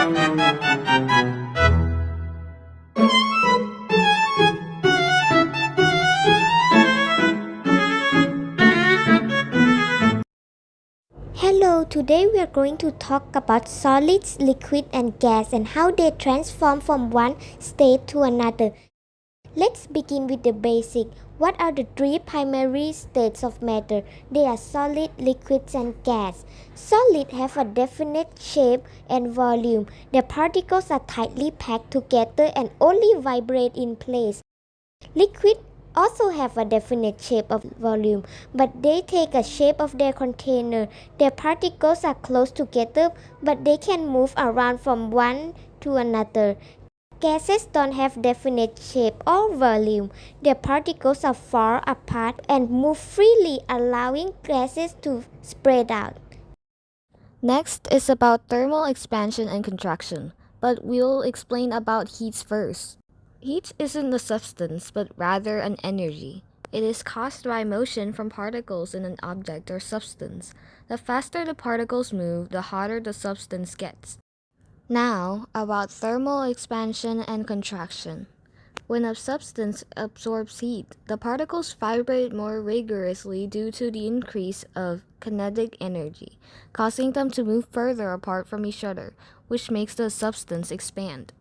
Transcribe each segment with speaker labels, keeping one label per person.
Speaker 1: Hello, today we are going to talk about solids, liquid and gas and how they transform from one state to another. Let's begin with the basic. What are the three primary states of matter? They are solid, liquids and gas. Solid have a definite shape and volume. Their particles are tightly packed together and only vibrate in place. Liquid also have a definite shape of volume, but they take a shape of their container. Their particles are close together, but they can move around from one to another. Gases don't have definite shape or volume. Their particles are far apart and move freely, allowing gases to spread out.
Speaker 2: Next is about thermal expansion and contraction, but we'll explain about heat first. Heat isn't a substance, but rather an energy. It is caused by motion from particles in an object or substance. The faster the particles move, the hotter the substance gets. Now, about thermal expansion and contraction. When a substance absorbs heat, the particles vibrate more rigorously due to the increase of kinetic energy, causing them to move further apart from each other, which makes the substance expand.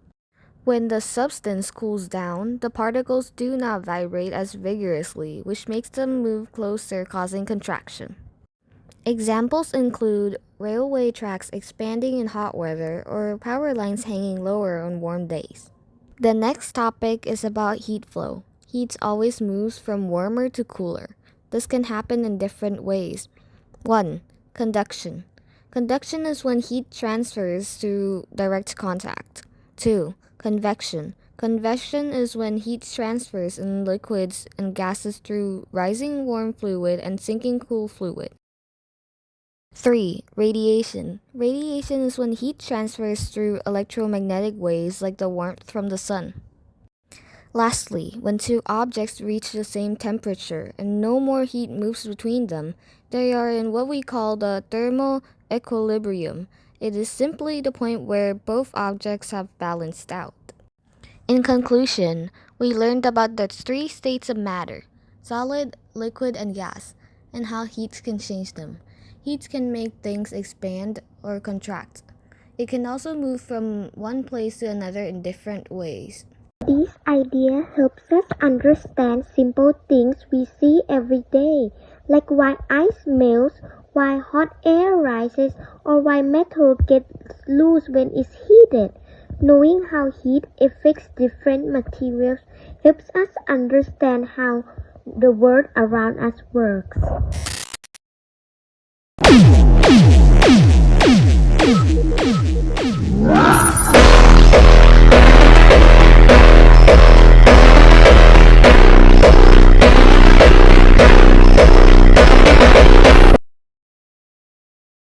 Speaker 2: When the substance cools down, the particles do not vibrate as vigorously, which makes them move closer, causing contraction. Examples include railway tracks expanding in hot weather or power lines hanging lower on warm days. The next topic is about heat flow. Heat always moves from warmer to cooler. This can happen in different ways. 1. Conduction. Conduction is when heat transfers through direct contact. 2. Convection. Convection is when heat transfers in liquids and gases through rising warm fluid and sinking cool fluid. 3. Radiation. Radiation is when heat transfers through electromagnetic waves like the warmth from the sun. Lastly, when two objects reach the same temperature and no more heat moves between them, they are in what we call the thermal equilibrium. It is simply the point where both objects have balanced out. In conclusion, we learned about the three states of matter: solid, liquid, and gas, and how heat can change them. Heat can make things expand or contract. It can also move from one place to another in different ways.
Speaker 1: This idea helps us understand simple things we see every day, like why ice melts, why hot air rises, or why metal gets loose when it's heated. Knowing how heat affects different materials helps us understand how the world around us works.